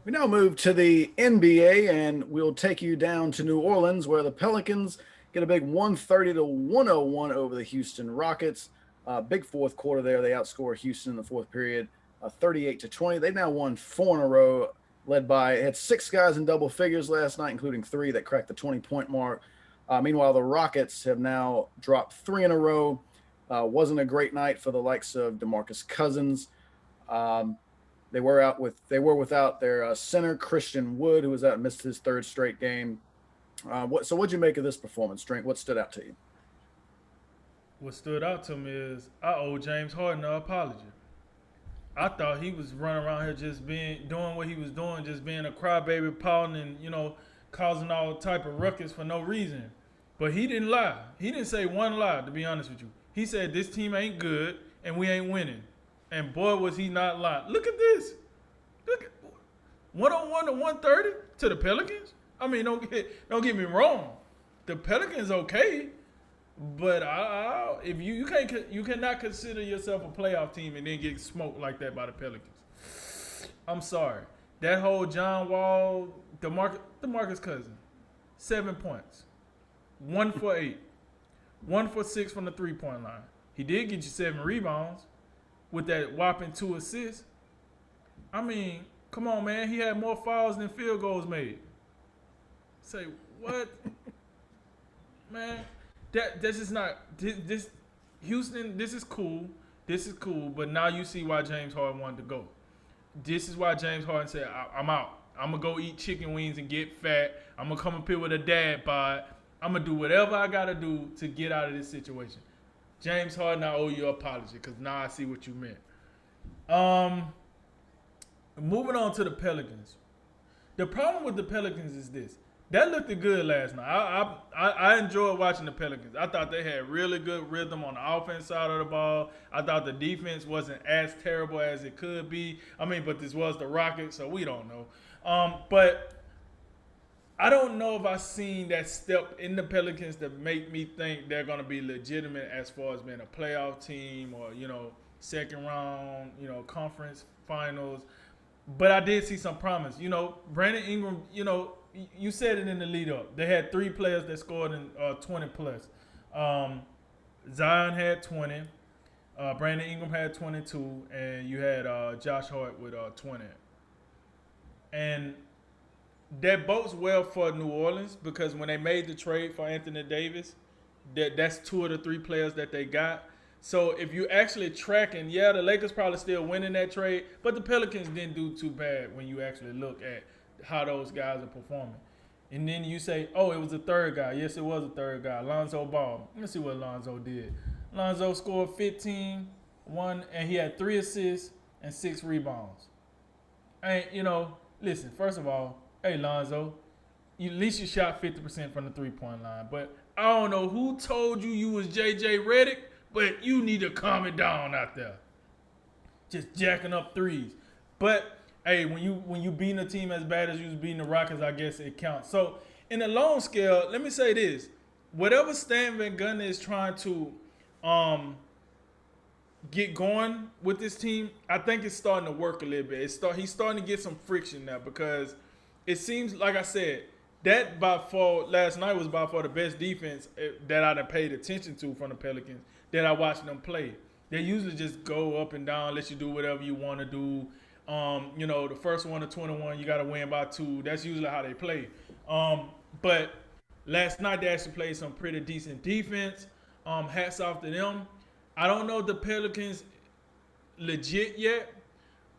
We now move to the NBA, and we'll take you down to New Orleans, where the Pelicans get a big 130 to 101 over the Houston Rockets. Big fourth quarter there. They outscore Houston in the fourth period, 38 to 20. They've now won four in a row, led by had six guys in double figures last night, including three that cracked the 20-point mark. Meanwhile, the Rockets have now dropped three in a row. Wasn't a great night for the likes of DeMarcus Cousins. Um, they were without their center Christian Wood, who was out and missed his third straight game. What'd you make of this performance, Drink? What stood out to you? What stood out to me is I owe James Harden an apology. I thought he was running around here just doing what he was doing, just being a crybaby, pouting and causing all type of ruckus for no reason. But he didn't lie. He didn't say one lie. To be honest with you, he said this team ain't good and we ain't winning. And boy, was he not lying. Look at this. Look at 101 to 130 to the Pelicans. I mean, don't get me wrong. The Pelicans okay, but if you cannot consider yourself a playoff team and then get smoked like that by the Pelicans. I'm sorry. That whole John Wall, DeMarcus Cousins, 7 points, 1 for 8, 1 for 6 from the 3-point line. He did get you 7 rebounds with that whopping 2 assists. I mean, come on, man. He had more fouls than field goals made. Say what, man? This is not this Houston. This is cool. This is cool. But now you see why James Harden wanted to go. This is why James Harden said, "I'm out. I'm gonna go eat chicken wings and get fat. I'm gonna come up here with a dad bod. I'm gonna do whatever I gotta do to get out of this situation." James Harden, I owe you an apology because now I see what you meant. Moving on to the Pelicans. The problem with the Pelicans is this. That looked good last night. I enjoyed watching the Pelicans. I thought they had really good rhythm on the offense side of the ball. I thought the defense wasn't as terrible as it could be. I mean, but this was the Rockets, so we don't know. But I don't know if I've seen that step in the Pelicans that make me think they're going to be legitimate as far as being a playoff team or, second round, conference finals. But I did see some promise. Brandon Ingram, you said it in the lead up. They had 3 players that scored in 20 plus. Zion had 20. Brandon Ingram had 22. And you had Josh Hart with 20. And that bodes well for New Orleans because when they made the trade for Anthony Davis, that's 2 of the 3 players that they got. So if you actually tracking, yeah, the Lakers probably still winning that trade, but the Pelicans didn't do too bad when you actually look at how those guys are performing. And then you say, oh, it was a third guy. Yes, it was a third guy, Lonzo Ball. Let's see what Lonzo did. Lonzo scored 15, and he had 3 assists and 6 rebounds. And, listen, first of all, hey, Lonzo, at least you shot 50% from the 3-point line. But I don't know who told you was J.J. Redick, but you need to calm it down out there. Just jacking up threes. But hey, when you beating a team as bad as you was beating the Rockets, I guess it counts. So in the long scale, let me say this: whatever Stan Van Gundy is trying to get going with this team, I think it's starting to work a little bit. He's starting to get some friction now because it seems like I said that by far last night was by far the best defense that I done paid attention to from the Pelicans that I watched them play. They usually just go up and down, let you do whatever you want to do. The first one to 21, you got to win by 2. That's usually how they play. But last night they actually played some pretty decent defense. Hats off to them. I don't know if the Pelicans legit yet,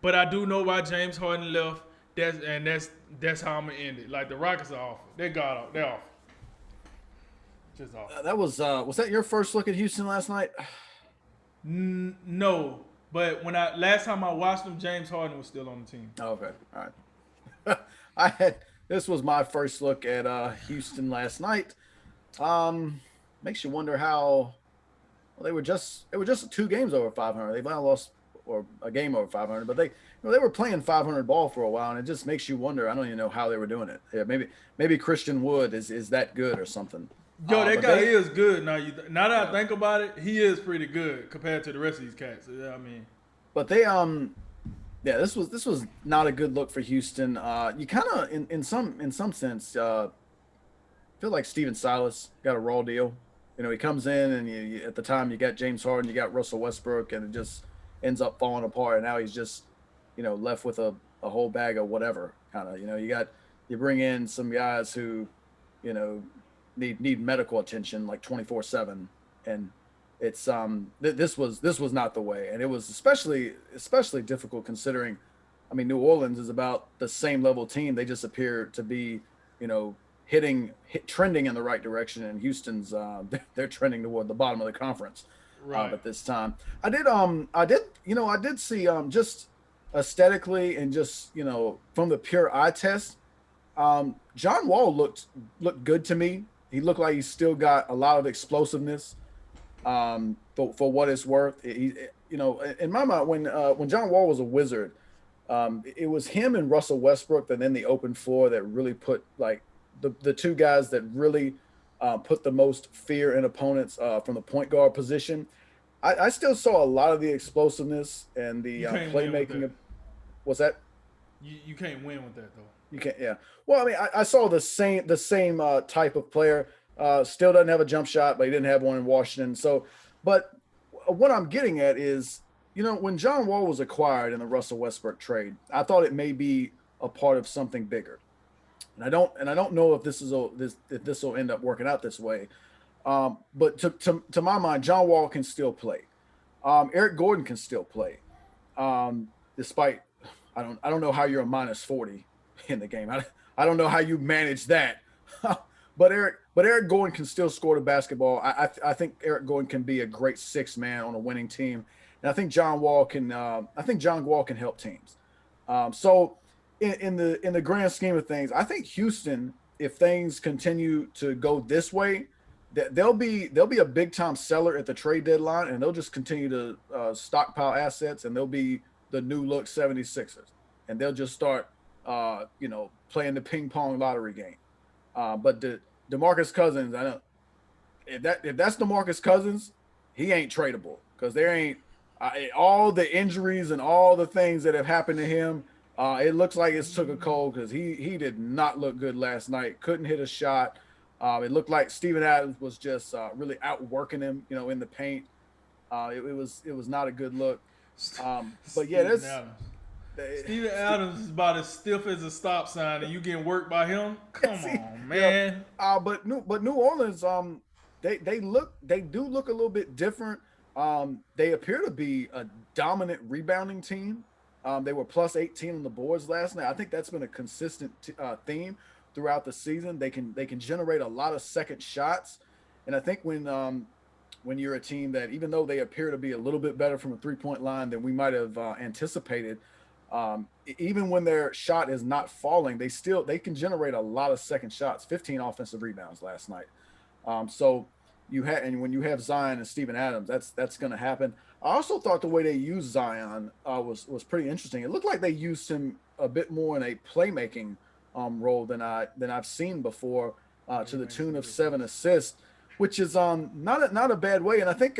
but I do know why James Harden left. That's how I'm gonna end it. Like the Rockets are off. They're off. Just off. That was that your first look at Houston last night? No, but when last time I watched them, James Harden was still on the team. Okay, all right. This was my first look at Houston last night. Makes you wonder how they were just 2 games over 500. They've now lost or a game over 500, but they were playing 500 ball for a while, and it just makes you wonder. I don't even know how they were doing it. Yeah, maybe Christian Wood is that good or something. Yo, that guy is good. Now that I think about it, he is pretty good compared to the rest of these cats. Yeah, I mean, but they Yeah, this was not a good look for Houston. You kind of in some sense feel like Steven Silas got a raw deal. He comes in and at the time you got James Harden, you got Russell Westbrook, and it just ends up falling apart. And now he's just left with a whole bag of whatever kind of. You bring in some guys who you know need medical attention like 24/7, and this was not the way, and it was especially difficult considering. I mean, New Orleans is about the same level team. They just appear to be, you know, trending in the right direction, and Houston's they're trending toward the bottom of the conference Right. at this time. I did see just aesthetically and just from the pure eye test, John Wall looked good to me. He looked like he's still got a lot of explosiveness. For what it's worth, in my mind, when John Wall was a Wizard, it was him and Russell Westbrook that in the open floor that really put like the two guys that really put the most fear in opponents from the point guard position. I still saw a lot of the explosiveness and the You can't win with playmaking. that. What's that? You can't win with that though. You can't. Yeah. Well, I mean, I saw the same type of player. Still doesn't have a jump shot, but he didn't have one in Washington. So, but what I'm getting at is, when John Wall was acquired in the Russell Westbrook trade, I thought it may be a part of something bigger, and I don't know if this will end up working out this way. But to my mind, John Wall can still play. Eric Gordon can still play, despite I don't know how you're a -40 in the game. I don't know how you manage that. But Eric Gordon can still score the basketball. I think Eric Gordon can be a great six man on a winning team, and I think John Wall can. I think John Wall can help teams. So in the grand scheme of things, I think Houston, if things continue to go this way, that they'll be a big time seller at the trade deadline, and they'll just continue to stockpile assets, and they'll be the new look 76ers, and they'll just start playing the ping pong lottery game. But DeMarcus Cousins, I know if that's DeMarcus Cousins, he ain't tradable because there ain't all the injuries and all the things that have happened to him. It looks like it's took a cold because he did not look good last night. Couldn't hit a shot. It looked like Steven Adams was just really outworking him, in the paint. It was not a good look. But yeah, Steven Adams. Steven Adams is about as stiff as a stop sign, and you getting worked by him? Come see, on, man. New Orleans, they do look a little bit different. They appear to be a dominant rebounding team. They were plus 18 on the boards last night. I think that's been a consistent theme throughout the season. They can generate a lot of second shots, and I think when you're a team that, even though they appear to be a little bit better from a 3-point line than we might have anticipated, even when their shot is not falling, they can generate a lot of second shots. 15 offensive rebounds last night. So and when you have Zion and Steven Adams, that's going to happen. I also thought the way they used Zion was pretty interesting. It looked like they used him a bit more in a playmaking role than I've seen before, to the tune of 7 assists, which is not a bad way. And I think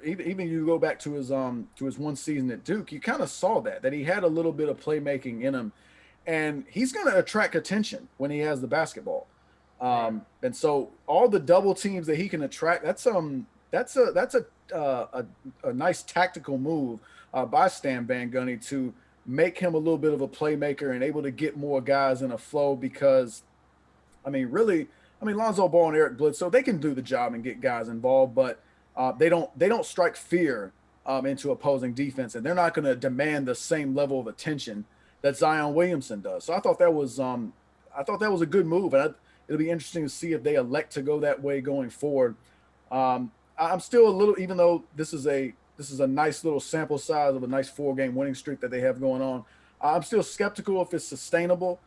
even you go back to his one season at Duke, you kind of saw that he had a little bit of playmaking in him, and he's going to attract attention when he has the basketball. Right. And so all the double teams that he can attract, that's a nice tactical move by Stan Van Gundy to make him a little bit of a playmaker and able to get more guys in a flow. Because Lonzo Ball and Eric Bledsoe, they can do the job and get guys involved, but they don't strike fear into opposing defense, and they're not going to demand the same level of attention that Zion Williamson does. So I thought that was a good move, and it'll be interesting to see if they elect to go that way going forward. I'm still a little, even though this is a nice little sample size of a nice 4-game winning streak that they have going on, I'm still skeptical if it's sustainable.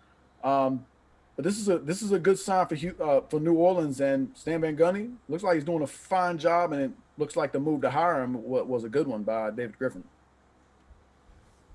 But this is a good sign for New Orleans, and Stan Van Gundy looks like he's doing a fine job, and it looks like the move to hire him was a good one by David Griffin.